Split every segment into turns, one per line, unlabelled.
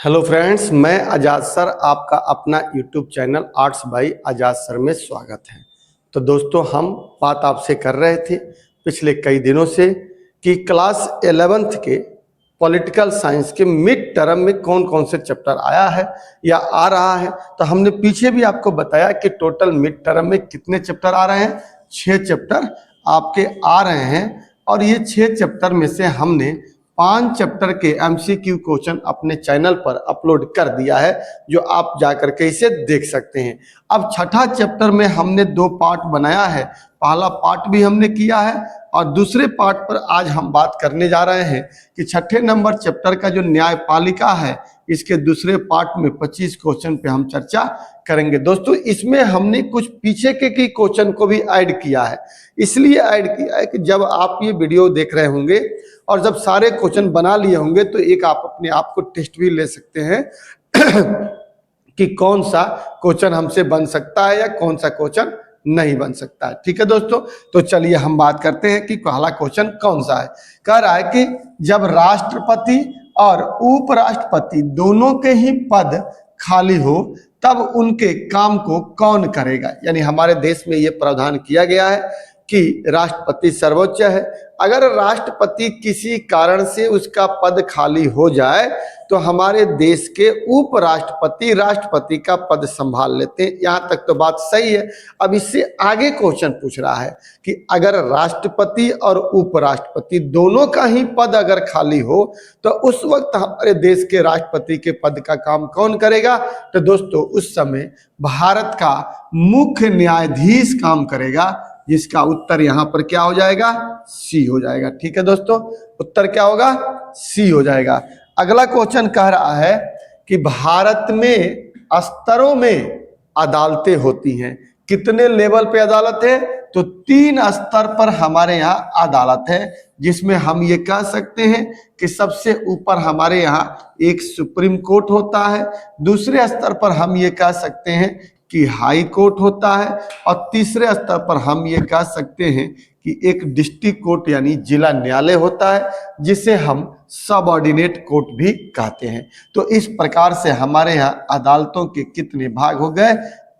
Hello friends, मैं आजाद sir आपका अपना यूट्यूब चैनल आर्ट्स बाय आजाद सर में स्वागत है। तो दोस्तों, हम बात आपसे कर रहे थे पिछले कई दिनों से कि क्लास 11th के पॉलिटिकल साइंस के मिड टर्म में कौन कौन से चैप्टर आया है या आ रहा है। तो हमने पीछे भी आपको बताया कि टोटल मिड टर्म में कितने चैप्टर आ रहे हैं। 6 चैप्टर आपके आ रहे हैं और ये 6 चैप्टर में से हमने 5 चैप्टर के एमसीक्यू क्वेश्चन अपने चैनल पर अपलोड कर दिया है, जो आप जाकर के इसे देख सकते हैं। अब छठा चैप्टर में हमने 2 पार्ट बनाया है। पहला पार्ट भी हमने किया है और दूसरे पार्ट पर आज हम बात करने जा रहे हैं कि छठे नंबर चैप्टर का जो न्यायपालिका है, इसके दूसरे पार्ट में 25 क्वेश्चन पे हम चर्चा करेंगे। दोस्तों, इसमें हमने कुछ पीछे के क्वेश्चन को भी ऐड किया है। इसलिए ऐड किया है कि जब आप ये वीडियो देख रहे होंगे और जब सारे क्वेश्चन बना लिए होंगे तो एक आप अपने आप को टेस्ट भी ले सकते हैं कि कौन सा क्वेश्चन हमसे बन सकता है या कौन सा क्वेश्चन नहीं बन सकता है। ठीक है दोस्तों, तो चलिए हम बात करते हैं कि पहला क्वेश्चन कौन सा है। कह रहा है कि जब राष्ट्रपति और उपराष्ट्रपति दोनों के ही पद खाली हो तब उनके काम को कौन करेगा। यानी हमारे देश में ये प्रावधान किया गया है कि राष्ट्रपति सर्वोच्च है। अगर राष्ट्रपति किसी कारण से उसका पद खाली हो जाए तो हमारे देश के उपराष्ट्रपति राष्ट्रपति का पद संभाल लेते हैं। यहाँ तक तो बात सही है। अब इससे आगे क्वेश्चन पूछ रहा है कि अगर राष्ट्रपति और उपराष्ट्रपति दोनों का ही पद अगर खाली हो तो उस वक्त हमारे देश के राष्ट्रपति के पद का काम कौन करेगा। तो दोस्तों, उस समय भारत का मुख्य न्यायाधीश काम करेगा, जिसका उत्तर यहाँ पर क्या हो जाएगा, सी हो जाएगा। ठीक है दोस्तों, उत्तर क्या होगा, सी हो जाएगा। अगला क्वेश्चन कह रहा है कि भारत में स्तरों में अदालतें होती हैं। कितने लेवल पे अदालत है, तो 3 स्तर पर हमारे यहाँ अदालत है, जिसमें हम ये कह सकते हैं कि सबसे ऊपर हमारे यहाँ एक सुप्रीम कोर्ट होता है। दूसरे स्तर पर हम ये कह सकते हैं कि हाई कोर्ट होता है और तीसरे स्तर पर हम ये कह सकते हैं कि एक डिस्ट्रिक्ट कोर्ट यानी जिला न्यायालय होता है, जिसे हम सबऑर्डिनेट कोर्ट भी कहते हैं। तो इस प्रकार से हमारे यहाँ अदालतों के कितने भाग हो गए,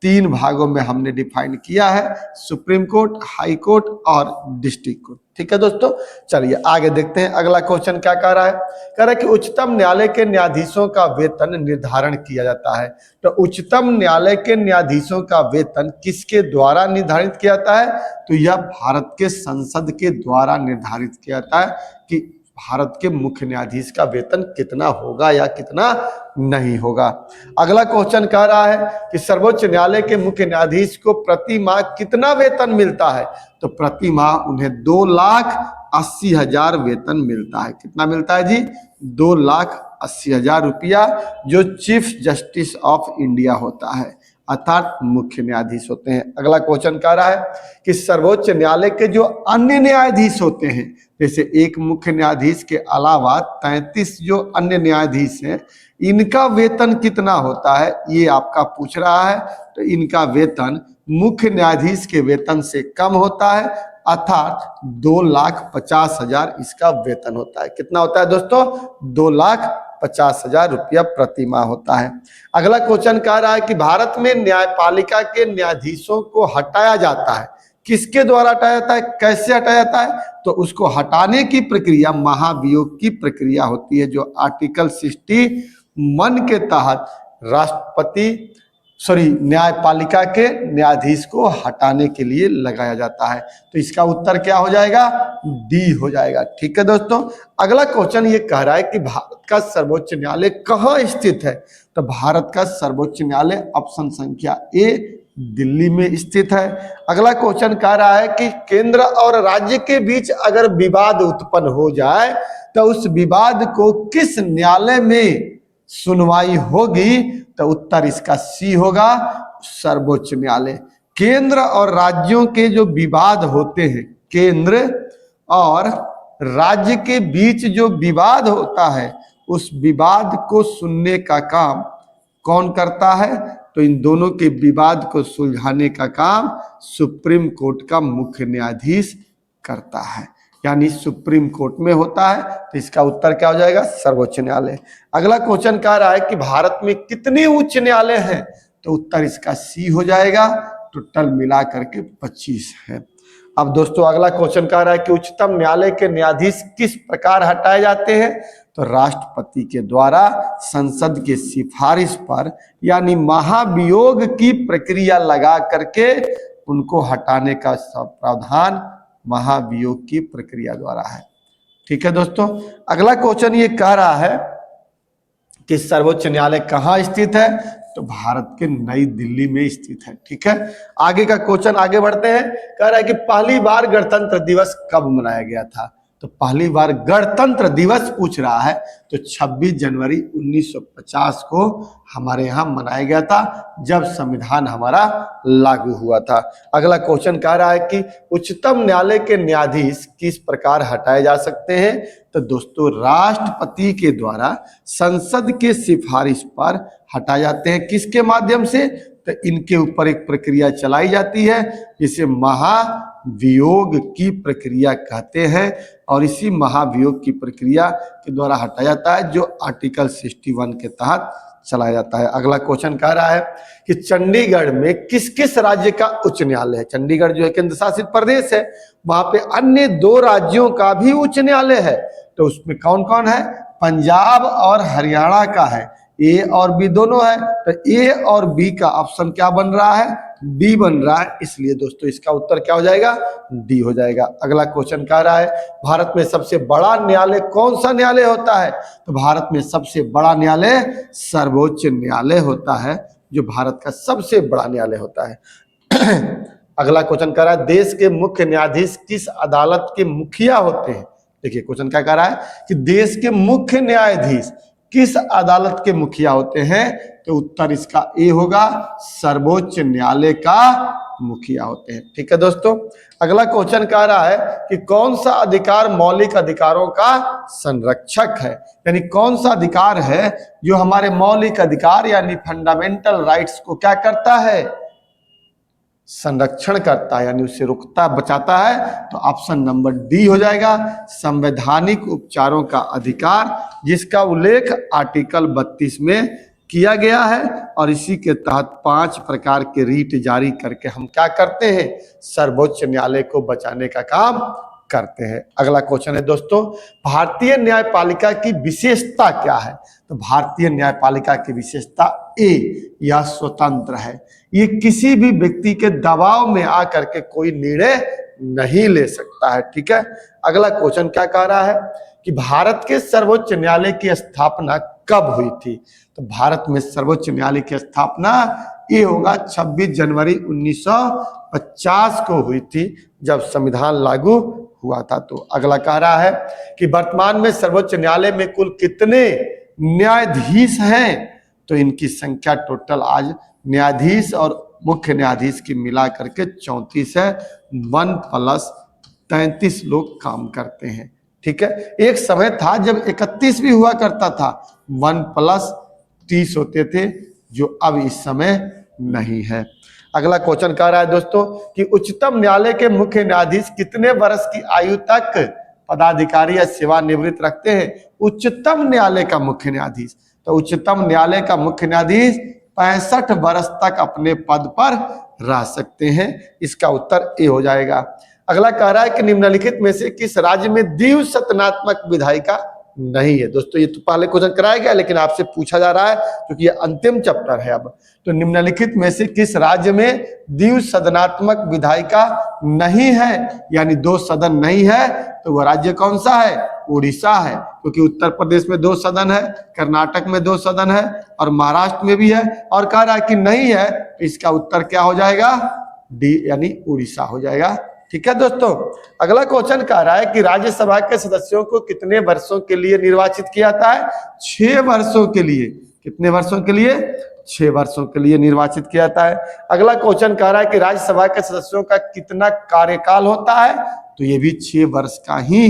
3 भागों में हमने डिफाइन किया है, सुप्रीम कोर्ट, हाई कोर्ट और डिस्ट्रिक्ट कोर्ट। ठीक है दोस्तों, चलिए आगे देखते हैं। अगला क्वेश्चन क्या कह रहा है। कह रहा है कि उच्चतम न्यायालय के न्यायाधीशों का वेतन निर्धारण किया जाता है। तो उच्चतम न्यायालय के न्यायाधीशों का वेतन किसके द्वारा निर्धारित किया जाता है, तो यह भारत के संसद के द्वारा निर्धारित किया जाता है कि भारत के मुख्य न्यायाधीश का वेतन कितना होगा या कितना नहीं होगा। अगला क्वेश्चन कह रहा है कि सर्वोच्च न्यायालय के मुख्य न्यायाधीश को प्रति माह कितना वेतन मिलता है, तो प्रति माह उन्हें 2,80,000 वेतन मिलता है। कितना मिलता है जी, 2,80,000 रुपया, जो चीफ जस्टिस ऑफ इंडिया होता है, अर्थात मुख्य न्यायाधीश होते हैं। अगला क्वेश्चन कह रहा है कि सर्वोच्च न्यायालय के जो अन्य न्यायाधीश होते हैं, जैसे एक मुख्य न्यायाधीश के अलावा 33 जो अन्य न्यायाधीश हैं, इनका वेतन कितना होता है, ये आपका पूछ रहा है। तो इनका वेतन मुख्य न्यायाधीश के वेतन से कम होता है, अर्थात 2,50,000 इसका वेतन होता है। कितना होता है दोस्तों, 2,50,000 रुपया प्रति माह होता है। अगला क्वेश्चन कह रहा है कि भारत में न्यायपालिका के न्यायाधीशों को हटाया जाता है। किसके द्वारा हटाया जाता है, कैसे हटाया जाता है, तो उसको हटाने की प्रक्रिया महाभियोग की प्रक्रिया होती है, जो आर्टिकल 61 के तहत न्यायपालिका के न्यायाधीश को हटाने के लिए लगाया जाता है। तो इसका उत्तर क्या हो जाएगा, डी हो जाएगा। ठीक है दोस्तों, अगला क्वेश्चन ये कह रहा है कि भारत का सर्वोच्च न्यायालय कहाँ स्थित है। तो भारत का सर्वोच्च न्यायालय ऑप्शन संख्या ए दिल्ली में स्थित है। अगला क्वेश्चन कह रहा है कि केंद्र और राज्य के बीच अगर विवाद उत्पन्न हो जाए तो उस विवाद को किस न्यायालय में सुनवाई होगी, तो उत्तर इसका सी होगा, सर्वोच्च न्यायालय। केंद्र और राज्यों के जो विवाद होते हैं, केंद्र और राज्य के बीच जो विवाद होता है, उस विवाद को सुनने का काम कौन करता है, तो इन दोनों के विवाद को सुलझाने का काम सुप्रीम कोर्ट का मुख्य न्यायाधीश करता है। यानी सुप्रीम कोर्ट में होता है। तो इसका उत्तर क्या हो जाएगा? सर्वोच्च न्यायालय। अगला क्वेश्चन कह रहा है कि भारत में कितने उच्च न्यायालय हैं? तो उत्तर इसका सी हो जाएगा, टोटल मिला करके 25 है। अब दोस्तों अगला क्वेश्चन कह रहा है कि उच्चतम न्यायालय के न्यायाधीश किस प्रकार हटाए जाते हैं? तो राष्ट्रपति के द्वारा संसद के सिफारिश पर, यानी महाभियोग की प्रक्रिया लगा करके उनको हटाने का प्रावधान महाभियोग की प्रक्रिया द्वारा है। ठीक है दोस्तों, अगला क्वेश्चन ये कह रहा है कि सर्वोच्च न्यायालय कहाँ स्थित है? तो भारत के नई दिल्ली में स्थित है। ठीक है, आगे का क्वेश्चन आगे बढ़ते हैं। कह रहा है कि पहली बार गणतंत्र दिवस कब मनाया गया था? तो पहली बार गणतंत्र दिवस पूछ रहा है तो 26 जनवरी 1950 को हमारे यहाँ मनाया गया था, जब संविधान हमारा लागू हुआ था। अगला क्वेश्चन कह रहा है कि उच्चतम न्यायालय के न्यायाधीश किस प्रकार हटाए जा सकते हैं? तो दोस्तों राष्ट्रपति के द्वारा संसद के सिफारिश पर हटाए जाते हैं। किसके माध्यम से? तो इनके ऊपर एक प्रक्रिया चलाई जाती है जिसे महाभियोग की प्रक्रिया कहते हैं, और इसी महाभियोग की प्रक्रिया के द्वारा हटाया जाता है, जो आर्टिकल 61 के तहत चलाया जाता है। अगला क्वेश्चन कह रहा है कि चंडीगढ़ में किस किस राज्य का उच्च न्यायालय है? चंडीगढ़ जो है केंद्र शासित प्रदेश है, वहां पे अन्य 2 राज्यों का भी उच्च न्यायालय है। तो उसमें कौन कौन है? पंजाब और हरियाणा का है। ए और बी दोनों है, तो ए और बी का ऑप्शन क्या बन रहा है? बी बन रहा है। इसलिए दोस्तों इसका उत्तर क्या हो जाएगा? डी हो जाएगा। अगला क्वेश्चन कह रहा है भारत में सबसे बड़ा न्यायालय कौन सा न्यायालय होता है? तो भारत में सबसे बड़ा न्यायालय सर्वोच्च न्यायालय होता है, जो भारत का सबसे बड़ा न्यायालय होता है। अगला क्वेश्चन कह रहा है देश के मुख्य न्यायाधीश किस अदालत के मुखिया होते हैं? देखिए क्वेश्चन क्या कह रहा है कि देश के मुख्य न्यायाधीश किस अदालत के मुखिया होते हैं? तो उत्तर इसका ए होगा, सर्वोच्च न्यायालय का मुखिया होते हैं। ठीक है दोस्तों, अगला क्वेश्चन कह रहा है कि कौन सा अधिकार मौलिक अधिकारों का संरक्षक है? यानी कौन सा अधिकार है जो हमारे मौलिक अधिकार यानी फंडामेंटल राइट्स को क्या करता है? संरक्षण करता है, यानी उसे रुकता बचाता है। तो ऑप्शन नंबर डी हो जाएगा, संवैधानिक उपचारों का अधिकार, जिसका उल्लेख आर्टिकल 32 में किया गया है, और इसी के तहत 5 प्रकार के रीट जारी करके हम क्या करते हैं? सर्वोच्च न्यायालय को बचाने का काम करते हैं। अगला क्वेश्चन है दोस्तों, भारतीय न्यायपालिका की विशेषता क्या है? तो भारतीय न्यायपालिका की विशेषता ए, यह स्वतंत्र है। ये किसी भी व्यक्ति के दबाव में आकर के कोई निर्णय नहीं ले सकता है। ठीक है, अगला क्वेश्चन क्या कह रहा है कि भारत के सर्वोच्च न्यायालय की स्थापना कब हुई थी? तो भारत में सर्वोच्च न्यायालय की स्थापना ये होगा 26 जनवरी 1950 को हुई थी, जब संविधान लागू हुआ था। तो अगला कह रहा है कि वर्तमान में सर्वोच्च न्यायालय में कुल कितने न्यायाधीश हैं? तो इनकी संख्या टोटल आज न्यायाधीश और मुख्य न्यायाधीश की मिला करके 34 है। 1 + 33 लोग काम करते हैं। ठीक है, एक समय था जब 31 भी हुआ करता था, 1 + 30 होते थे, जो अब इस समय नहीं है। अगला क्वेश्चन कह रहा है दोस्तों कि उच्चतम न्यायालय के मुख्य न्यायाधीश कितने वर्ष की आयु तक पदाधिकारी या सेवानिवृत्त रखते हैं? उच्चतम न्यायालय का मुख्य न्यायाधीश, तो उच्चतम न्यायालय का मुख्य न्यायाधीश 65 वर्ष तक अपने पद पर रह सकते हैं। इसका उत्तर ए हो जाएगा। अगला कह रहा है कि निम्नलिखित में से किस राज्य में द्विसदनात्मक विधायिका नहीं है? दोस्तों ये तो पहले क्वेश्चन कराया गया, लेकिन आपसे पूछा जा रहा है क्योंकि ये अंतिम चैप्टर है अब। तो निम्नलिखित में से किस राज्य में द्विसदनात्मक विधायिका नहीं है, यानी 2 सदन नहीं है? तो वह राज्य कौन सा है? उड़ीसा है, क्योंकि उत्तर प्रदेश में 2 सदन है, कर्नाटक में 2 सदन है, और महाराष्ट्र में भी है। और कह रहा है कि नहीं है, तो इसका उत्तर क्या हो जाएगा? डी, यानी उड़ीसा हो जाएगा। ठीक है दोस्तों, अगला क्वेश्चन कह रहा है कि राज्यसभा के सदस्यों को कितने वर्षों के लिए निर्वाचित किया जाता है? 6 वर्षों के लिए। कितने वर्षों के लिए? 6 वर्षों के लिए निर्वाचित किया जाता है। अगला क्वेश्चन कह रहा है कि राज्यसभा के सदस्यों का कितना कार्यकाल होता है? तो ये भी 6 वर्ष का ही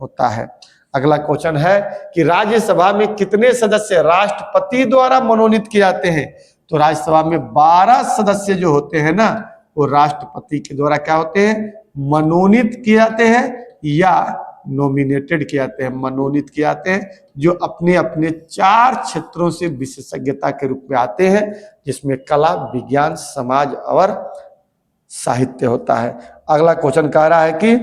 होता है। अगला क्वेश्चन है कि राज्यसभा में कितने सदस्य राष्ट्रपति द्वारा मनोनीत किए जाते हैं? तो राज्यसभा में 12 सदस्य जो होते हैं ना, वो राष्ट्रपति के द्वारा क्या होते हैं? मनोनीत किए जाते हैं। या नॉमिनेटेड किए जाते हैं, मनोनीत किए जाते हैं, जो अपने अपने 4 क्षेत्रों से विशेषज्ञता के रूप में आते हैं, जिसमें कला, विज्ञान, समाज और साहित्य होता है। अगला क्वेश्चन कह रहा है कि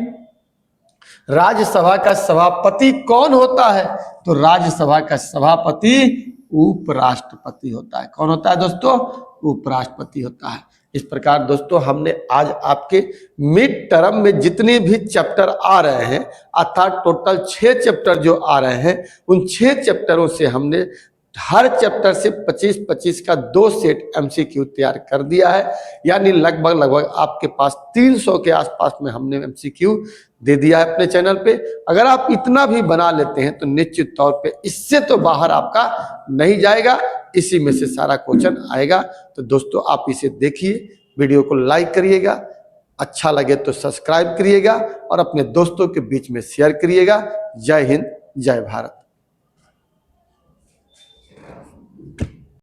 राज्यसभा का सभापति कौन होता है? तो राज्यसभा का सभापति उपराष्ट्रपति होता है। कौन होता है दोस्तों? उपराष्ट्रपति होता है। इस प्रकार दोस्तों हमने आज आपके मिड टर्म में जितने भी चैप्टर आ रहे हैं, अर्थात टोटल 6 चैप्टर जो आ रहे हैं, उन 6 चैप्टरों से हमने हर चैप्टर से 25-25 का 2 सेट एमसीक्यू तैयार कर दिया है। यानी लगभग आपके पास 300 के आसपास में हमने एमसीक्यू दे दिया है अपने चैनल पे। अगर आप इतना भी बना लेते हैं तो निश्चित तौर पे इससे तो बाहर आपका नहीं जाएगा, इसी में से सारा क्वेश्चन आएगा। तो दोस्तों आप इसे देखिए, वीडियो को लाइक करिएगा, अच्छा लगे तो सब्सक्राइब करिएगा और अपने दोस्तों के बीच में शेयर करिएगा। जय हिंद, जय भारत।